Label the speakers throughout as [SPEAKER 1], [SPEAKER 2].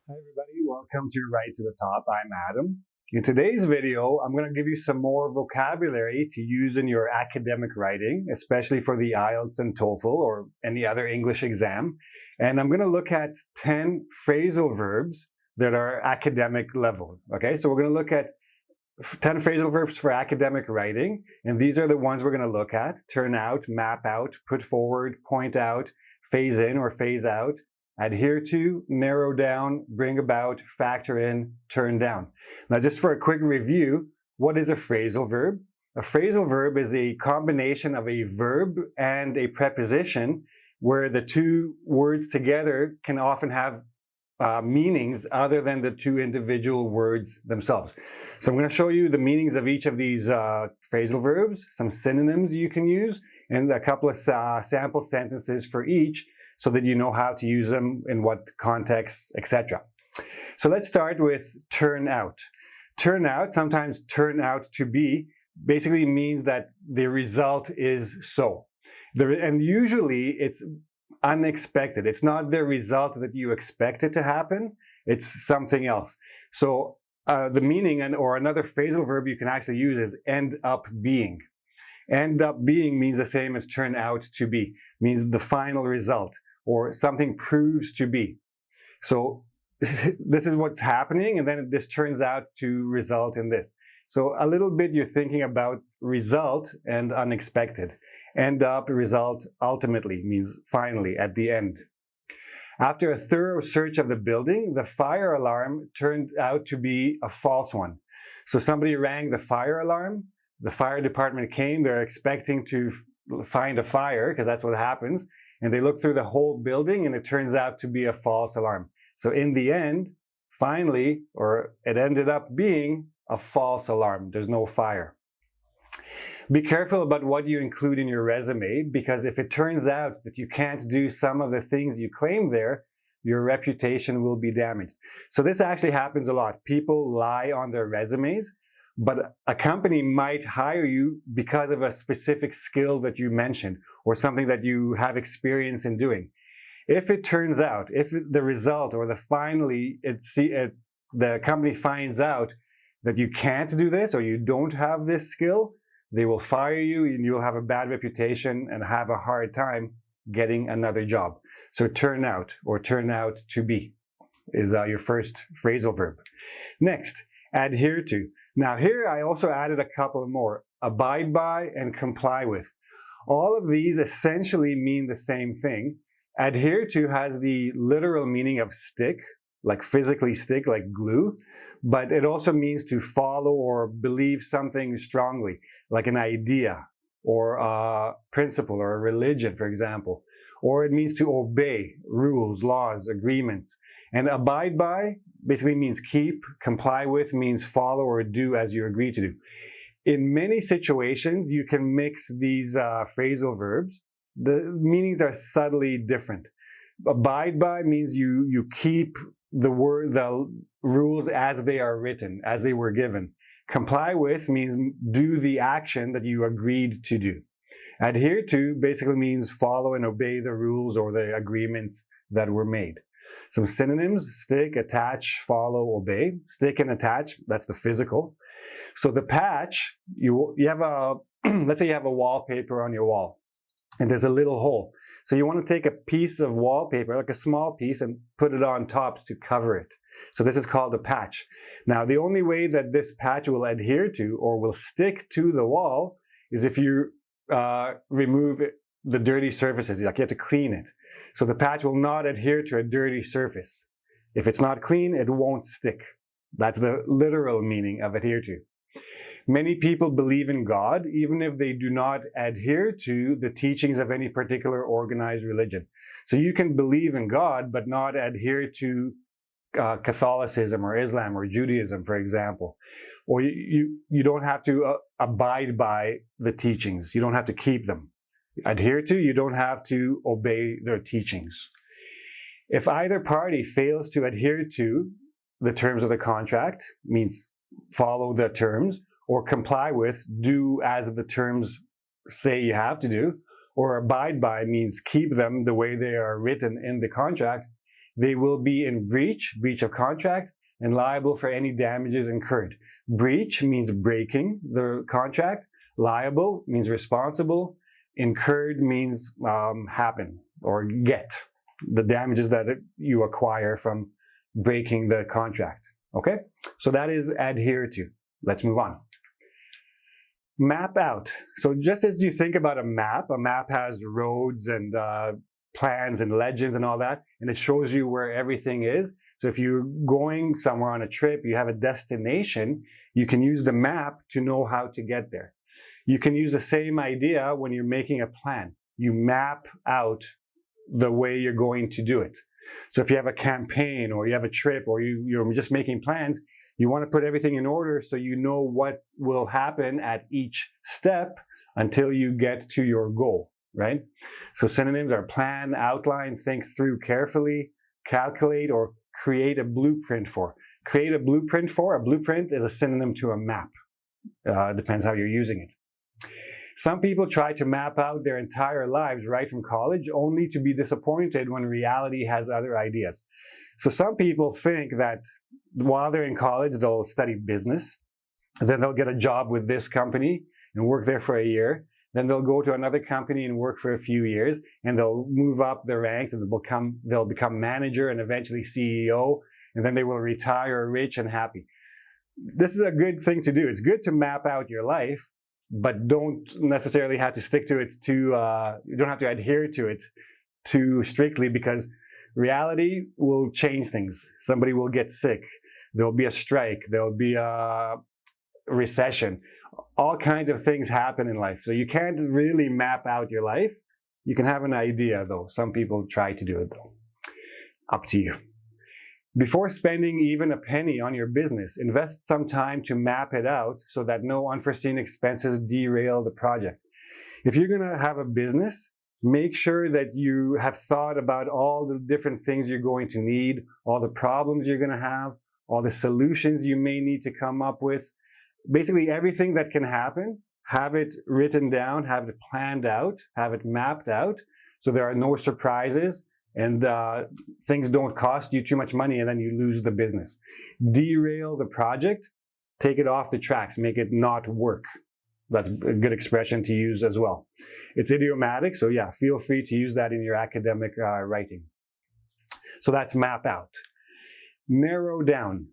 [SPEAKER 1] Hi everybody, welcome to Right to the Top. I'm Adam. In today's video, I'm going to give you some more vocabulary to use in your academic writing, especially for the IELTS and TOEFL or any other English exam. And I'm going to look at 10 phrasal verbs that are academic level. Okay, so we're going to look at 10 phrasal verbs for academic writing, and these are the ones we're going to look at: turn out, map out, put forward, point out, phase in or phase out, adhere to, narrow down, bring about, factor in, turn down. Now, just for a quick review, what is a phrasal verb? A phrasal verb is a combination of a verb and a preposition where the two words together can often have meanings other than the two individual words themselves. So I'm going to show you the meanings of each of these phrasal verbs, some synonyms you can use, and a couple of sample sentences for each so that you know how to use them, in what context, etc. So let's start with turn out. Turn out, sometimes turn out to be, basically means that the result is so. And usually it's unexpected. It's not the result that you expect it to happen. It's something else. So the meaning or another phrasal verb you can actually use is end up being. End up being means the same as turn out to be, means the final result or something proves to be. So this is what's happening, and then this turns out to result in this. So a little bit you're thinking about result and unexpected. End up, result, ultimately means finally, at the end. After a thorough search of the building, the fire alarm turned out to be a false one. So somebody rang the fire alarm, the fire department came, they're expecting to find a fire, because that's what happens, and they look through the whole building and it turns out to be a false alarm. So in the end, finally, or it ended up being a false alarm. There's no fire. Be careful about what you include in your resume, because if it turns out that you can't do some of the things you claim there, your reputation will be damaged. So this actually happens a lot. People lie on their resumes, but a company might hire you because of a specific skill that you mentioned or something that you have experience in doing. If it turns out, if the result or the company finds out that you can't do this or you don't have this skill, they will fire you and you'll have a bad reputation and have a hard time getting another job. So turn out or turn out to be is your first phrasal verb. Next, adhere to. Now here I also added a couple more: abide by and comply with. All of these essentially mean the same thing. Adhere to has the literal meaning of stick, like physically stick, like glue, but it also means to follow or believe something strongly, like an idea or a principle or a religion, for example. Or it means to obey rules, laws, agreements. And abide by basically means keep, comply with means follow or do as you agree to do. In many situations, you can mix these phrasal verbs. The meanings are subtly different. Abide by means you keep the rules as they are written, as they were given. Comply with means do the action that you agreed to do. Adhere to basically means follow and obey the rules or the agreements that were made. Some synonyms: stick, attach, follow, obey. Stick and attach, that's the physical. So the patch, you have a, let's say you have a wallpaper on your wall, and there's a little hole. So you want to take a piece of wallpaper, like a small piece, and put it on top to cover it. So this is called a patch. Now, the only way that this patch will adhere to or will stick to the wall is if you remove the dirty surfaces. Like, you have to clean it. So the patch will not adhere to a dirty surface. If it's not clean, it won't stick. That's the literal meaning of adhere to. Many people believe in God, even if they do not adhere to the teachings of any particular organized religion. So you can believe in God, but not adhere to Catholicism or Islam or Judaism, for example. Or you don't have to abide by the teachings. You don't have to keep them. Adhere to, you don't have to obey their teachings. If either party fails to adhere to the terms of the contract, means follow the terms, or comply with, do as the terms say you have to do, or abide by means keep them the way they are written in the contract, they will be in breach of contract, and liable for any damages incurred. Breach means breaking the contract. Liable means responsible. Incurred means happen or get the damages that you acquire from breaking the contract. Okay, so that is adhere to. Let's move on. Map out. So just as you think about a map has roads and plans and legends and all that, and it shows you where everything is. So if you're going somewhere on a trip, you have a destination, you can use the map to know how to get there. You can use the same idea when you're making a plan. You map out the way you're going to do it. So if you have a campaign or you have a trip or you're just making plans, you want to put everything in order so you know what will happen at each step until you get to your goal, right? So synonyms are plan, outline, think through carefully, calculate, or create a blueprint for. Create a blueprint for. A blueprint is a synonym to a map. Depends how you're using it. Some people try to map out their entire lives right from college, only to be disappointed when reality has other ideas. So some people think that while they're in college, they'll study business, then they'll get a job with this company and work there for a year. Then they'll go to another company and work for a few years, and they'll move up the ranks and they'll become manager and eventually CEO, and then they will retire rich and happy. This is a good thing to do. It's good to map out your life, but don't necessarily have to stick to it you don't have to adhere to it too strictly, because reality will change things. Somebody will get sick. There'll be a strike. There'll be a recession. All kinds of things happen in life. So you can't really map out your life. You can have an idea though. Some people try to do it though. Up to you. Before spending even a penny on your business, invest some time to map it out so that no unforeseen expenses derail the project. If you're going to have a business, make sure that you have thought about all the different things you're going to need, all the problems you're going to have, all the solutions you may need to come up with. Basically everything that can happen, have it written down, have it planned out, have it mapped out, so there are no surprises and things don't cost you too much money and then you lose the business. Derail the project, take it off the tracks, make it not work. That's a good expression to use as well. It's idiomatic, so yeah, feel free to use that in your academic writing. So that's map out. Narrow down.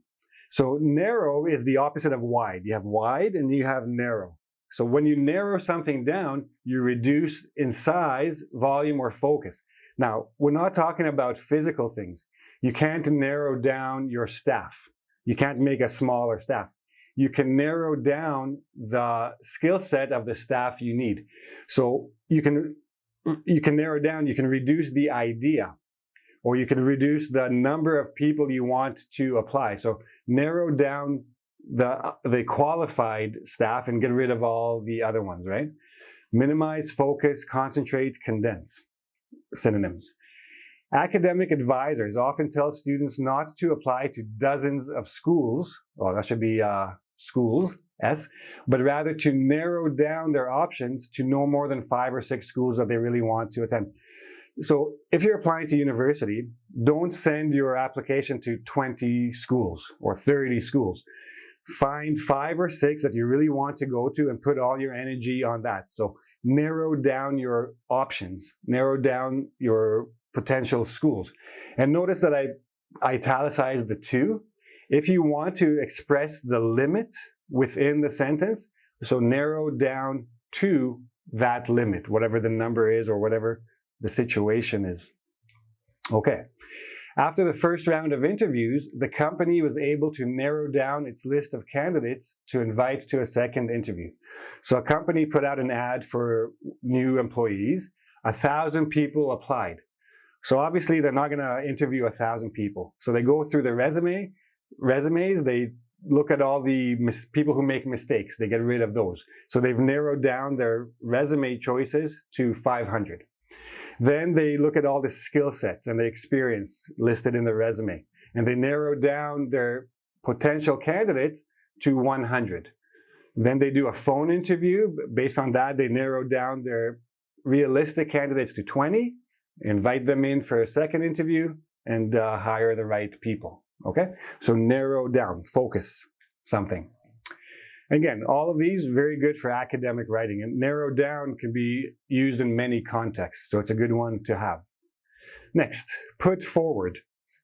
[SPEAKER 1] So narrow is the opposite of wide. You have wide and you have narrow. So when you narrow something down, you reduce in size, volume, or focus. Now, we're not talking about physical things. You can't narrow down your staff. You can't make a smaller staff. You can narrow down the skill set of the staff you need. So you can narrow down, you can reduce the idea, or you can reduce the number of people you want to apply. So narrow down the qualified staff and get rid of all the other ones, right? Minimize, focus, concentrate, condense. Synonyms. Academic advisors often tell students not to apply to dozens of schools, well, that should be schools, S, but rather to narrow down their options to no more than 5 or 6 schools that they really want to attend. So if you're applying to university, don't send your application to 20 schools or 30 schools. Find 5 or 6 that you really want to go to and put all your energy on that. So narrow down your options, narrow down your potential schools. And notice that I italicized the two. If you want to express the limit within the sentence, so narrow down to that limit, whatever the number is or whatever the situation is. Okay. After the first round of interviews, the company was able to narrow down its list of candidates to invite to a second interview. So a company put out an ad for new employees. 1,000 people applied. So obviously they're not going to interview 1,000 people. So they go through the resumes, they look at all the people who make mistakes. They get rid of those. So they've narrowed down their resume choices to 500. Then they look at all the skill sets and the experience listed in the resume. And they narrow down their potential candidates to 100. Then they do a phone interview. Based on that, they narrow down their realistic candidates to 20, invite them in for a second interview, and hire the right people. Okay, so narrow down, focus something. Again, all of these very good for academic writing, and narrow down can be used in many contexts, so it's a good one to have. Next, put forward.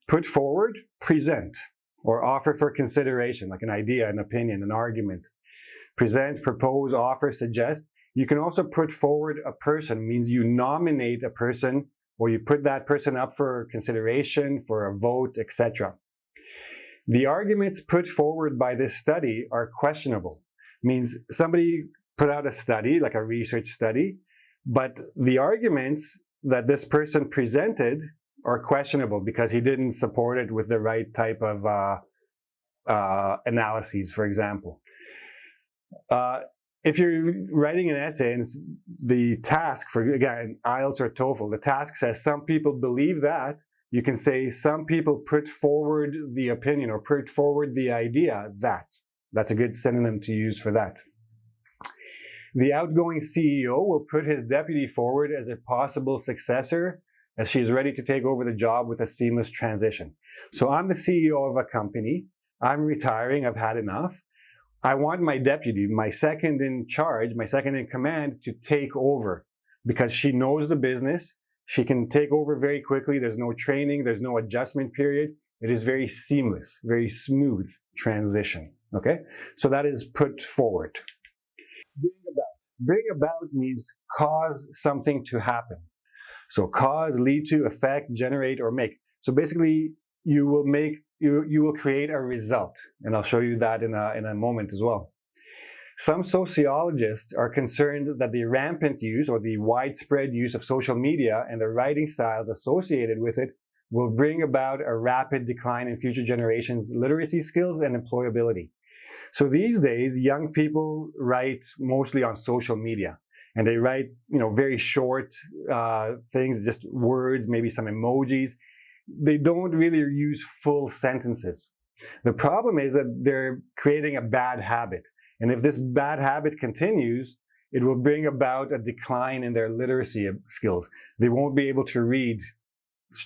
[SPEAKER 1] Put forward, present, or offer for consideration, like an idea, an opinion, an argument. Present, propose, offer, suggest. You can also put forward a person, means you nominate a person, or you put that person up for consideration, for a vote, etc. The arguments put forward by this study are questionable. Means somebody put out a study, like a research study, but the arguments that this person presented are questionable because he didn't support it with the right type of analyses, for example. If you're writing an essay and the task for, again, IELTS or TOEFL, the task says some people believe that, you can say some people put forward the opinion or put forward the idea that. That's a good synonym to use for that. The outgoing CEO will put his deputy forward as a possible successor as she is ready to take over the job with a seamless transition. So I'm the CEO of a company. I'm retiring. I've had enough. I want my deputy, my second in charge, my second in command, to take over because she knows the business. She can take over very quickly. There's no training. There's no adjustment period. It is very seamless, very smooth transition. Okay? So that is put forward. Bring about. Bring about means cause something to happen. So cause, lead to, affect, generate, or make. So basically, you will create a result. And I'll show you that in a moment as well. Some sociologists are concerned that the rampant use or the widespread use of social media and the writing styles associated with it will bring about a rapid decline in future generations' literacy skills and employability. So these days, young people write mostly on social media. And they write, very short things, just words, maybe some emojis. They don't really use full sentences. The problem is that they're creating a bad habit. And if this bad habit continues, it will bring about a decline in their literacy skills. They won't be able to read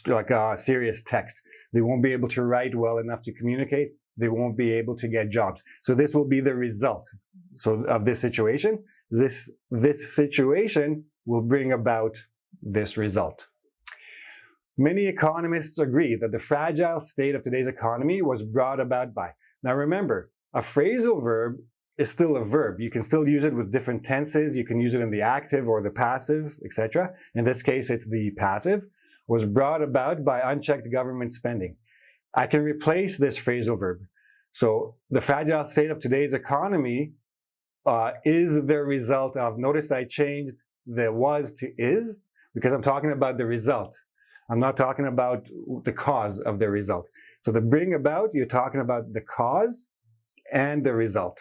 [SPEAKER 1] like serious text. They won't be able to write well enough to communicate. They won't be able to get jobs. So this will be the result of this situation. This situation will bring about this result. Many economists agree that the fragile state of today's economy was brought about by. Now remember, a phrasal verb is still a verb. You can still use it with different tenses. You can use it in the active or the passive, etc. In this case, it's the passive. Was brought about by unchecked government spending. I can replace this phrasal verb. So the fragile state of today's economy is the result of, notice I changed the was to is because I'm talking about the result. I'm not talking about the cause of the result. So the bring about, you're talking about the cause and the result.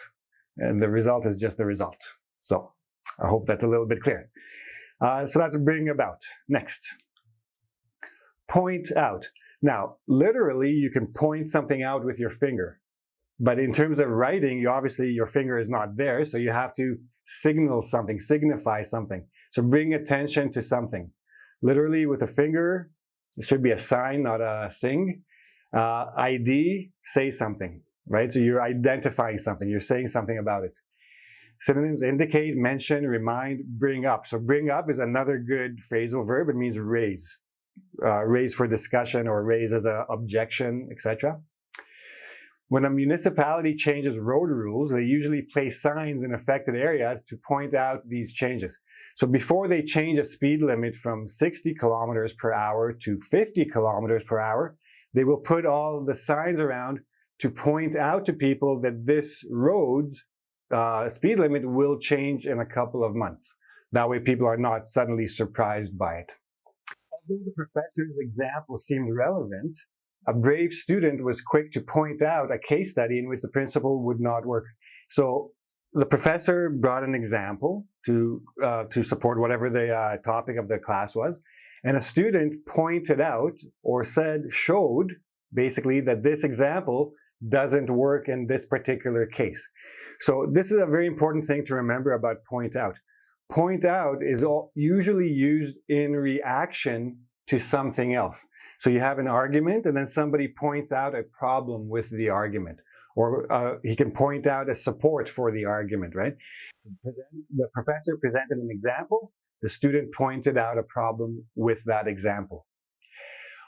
[SPEAKER 1] And the result is just the result. So I hope that's a little bit clear. So that's bring about. Next. Point out. Now, literally, you can point something out with your finger. But in terms of writing, obviously your finger is not there, so you have to signal something, signify something. So bring attention to something. Literally with a finger, it should be a sign, not a sing. ID, say something, right? So you're identifying something, you're saying something about it. Synonyms indicate, mention, remind, bring up. So bring up is another good phrasal verb. It means raise. Raise for discussion or raise as an objection, etc. When a municipality changes road rules, they usually place signs in affected areas to point out these changes. So before they change a speed limit from 60 kilometers per hour to 50 kilometers per hour, they will put all the signs around to point out to people that this road's speed limit will change in a couple of months. That way people are not suddenly surprised by it. Although the professor's example seemed relevant, a brave student was quick to point out a case study in which the principle would not work. So the professor brought an example to support whatever the topic of the class was, and a student pointed out or showed basically that this example doesn't work in this particular case. So this is a very important thing to remember about point out. Point out is usually used in reaction to something else. So you have an argument and then somebody points out a problem with the argument. Or he can point out a support for the argument, right? The professor presented an example. The student pointed out a problem with that example.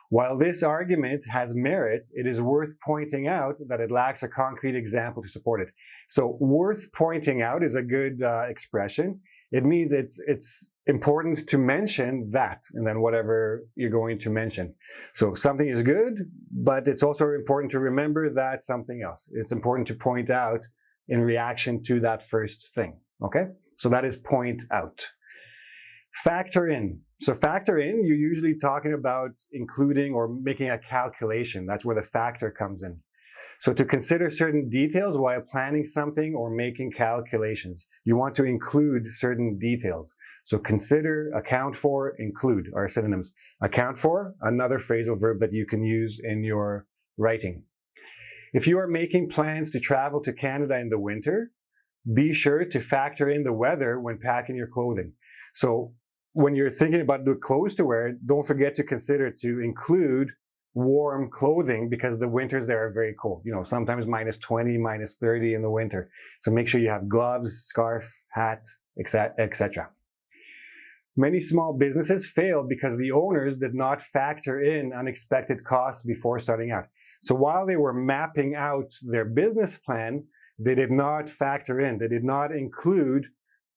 [SPEAKER 1] While this argument has merit, it is worth pointing out that it lacks a concrete example to support it. So worth pointing out is a good expression. It means it's important to mention that, and then whatever you're going to mention. So something is good, but it's also important to remember that something else. It's important to point out in reaction to that first thing, okay? So that is point out. Factor in. So factor in, you're usually talking about including or making a calculation. That's where the factor comes in. So to consider certain details while planning something or making calculations, you want to include certain details. So consider, account for, include are synonyms. Account for, another phrasal verb that you can use in your writing. If you are making plans to travel to Canada in the winter, be sure to factor in the weather when packing your clothing. So when you're thinking about the clothes to wear, don't forget to consider to include warm clothing because the winters there are very cold. You know, sometimes -20, -30 in the winter. So make sure you have gloves, scarf, hat, etc. Many small businesses fail because the owners did not factor in unexpected costs before starting out. So while they were mapping out their business plan, they did not factor in, they did not include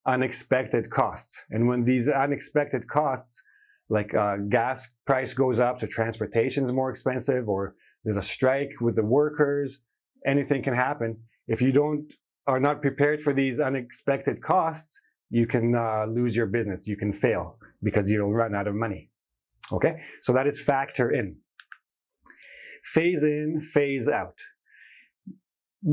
[SPEAKER 1] unexpected costs. And when these unexpected costs, like gas price goes up, so transportation is more expensive, or there's a strike with the workers, anything can happen. If you are not prepared for these unexpected costs, you can lose your business, you can fail because you'll run out of money. Okay, so that is factor in. Phase in, phase out.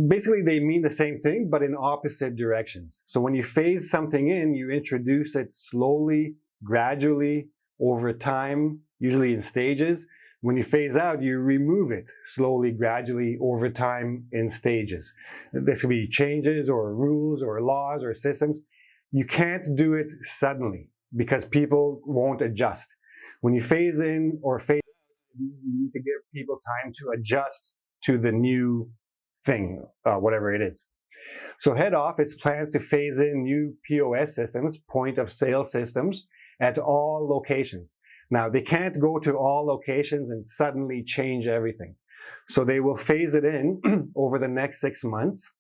[SPEAKER 1] Basically, they mean the same thing, but in opposite directions. So when you phase something in, you introduce it slowly, gradually, over time, usually in stages. When you phase out, you remove it slowly, gradually, over time, in stages. This could be changes or rules or laws or systems. You can't do it suddenly because people won't adjust. When you phase in or phase out, you need to give people time to adjust to the new thing, whatever it is. So head office plans to phase in new POS systems, point of sale systems, at all locations. Now, they can't go to all locations and suddenly change everything. So they will phase it in over the next 6 months,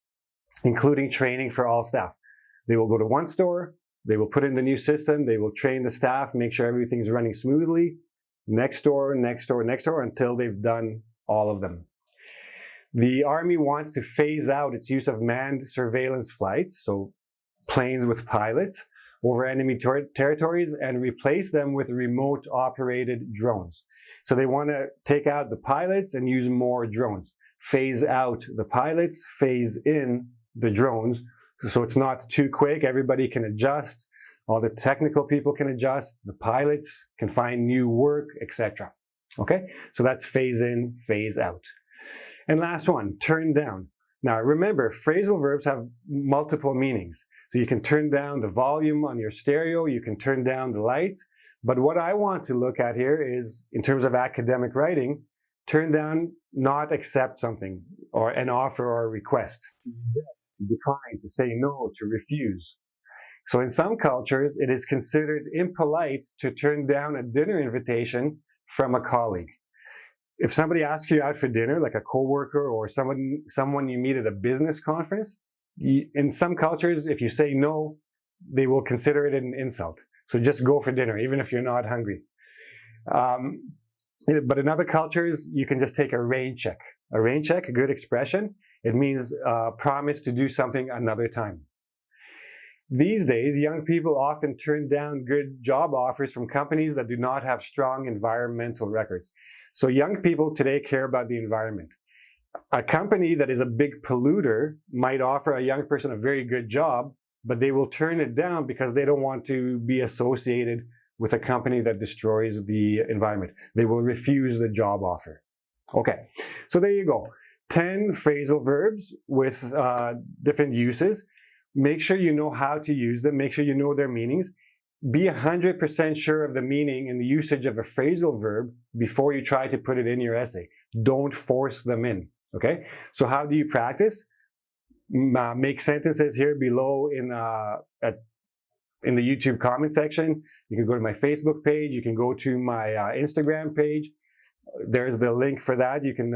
[SPEAKER 1] including training for all staff. They will go to one store, they will put in the new system, they will train the staff, make sure everything's running smoothly. Next store, next store, next store, until they've done all of them. The Army wants to phase out its use of manned surveillance flights, so planes with pilots, over enemy territories and replace them with remote operated drones. So they want to take out the pilots and use more drones. Phase out the pilots, phase in the drones. So it's not too quick, everybody can adjust, all the technical people can adjust, the pilots can find new work, etc. Okay, so that's phase in, phase out. And last one, turn down. Now remember, phrasal verbs have multiple meanings. So you can turn down the volume on your stereo, you can turn down the lights. But what I want to look at here is, in terms of academic writing, turn down, not accept something, or an offer or a request. To decline, to say no, to refuse. So in some cultures, it is considered impolite to turn down a dinner invitation from a colleague. If somebody asks you out for dinner, like a coworker or someone you meet at a business conference, in some cultures, if you say no, they will consider it an insult. So just go for dinner, even if you're not hungry. But in other cultures, you can just take a rain check. A rain check, a good expression. It means promise to do something another time. These days, young people often turn down good job offers from companies that do not have strong environmental records. So young people today care about the environment. A company that is a big polluter might offer a young person a very good job, but they will turn it down because they don't want to be associated with a company that destroys the environment. They will refuse the job offer. Okay, so there you go. 10 phrasal verbs with different uses. Make sure you know how to use them. Make sure you know their meanings. be 100% sure of the meaning and the usage of a phrasal verb before you try to put it in your essay. Don't force them in, okay? So how do you practice? Make sentences here below in the YouTube comment section. You can go to my Facebook page. You can go to my Instagram page. There's the link for that. You can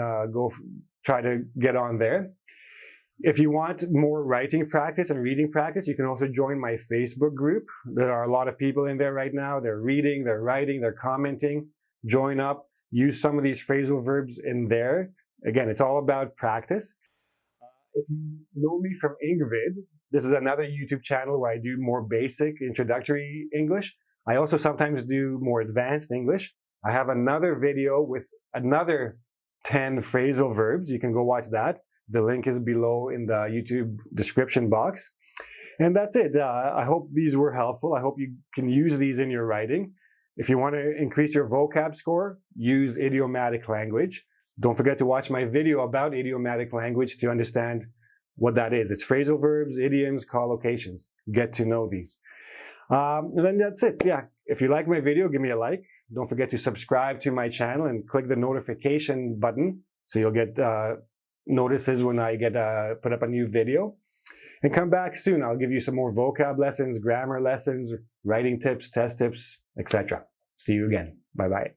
[SPEAKER 1] try to get on there. If you want more writing practice and reading practice, you can also join my Facebook group. There are a lot of people in there right now. They're reading, they're writing, they're commenting. Join up. Use some of these phrasal verbs in there. Again, it's all about practice. If you know me from Ingvid, this is another YouTube channel where I do more basic introductory English. I also sometimes do more advanced English. I have another video with another 10 phrasal verbs. You can go watch that. The link is below in the YouTube description box. And that's it. I hope these were helpful. I hope you can use these in your writing. If you want to increase your vocab score, use idiomatic language. Don't forget to watch my video about idiomatic language to understand what that is. It's phrasal verbs, idioms, collocations. Get to know these. And then that's it. Yeah. If you like my video, give me a like. Don't forget to subscribe to my channel and click the notification button so you'll get notices when I put up a new video. And come back soon. I'll give you some more vocab lessons, grammar lessons, writing tips, test tips, etc. See you again. Bye-bye.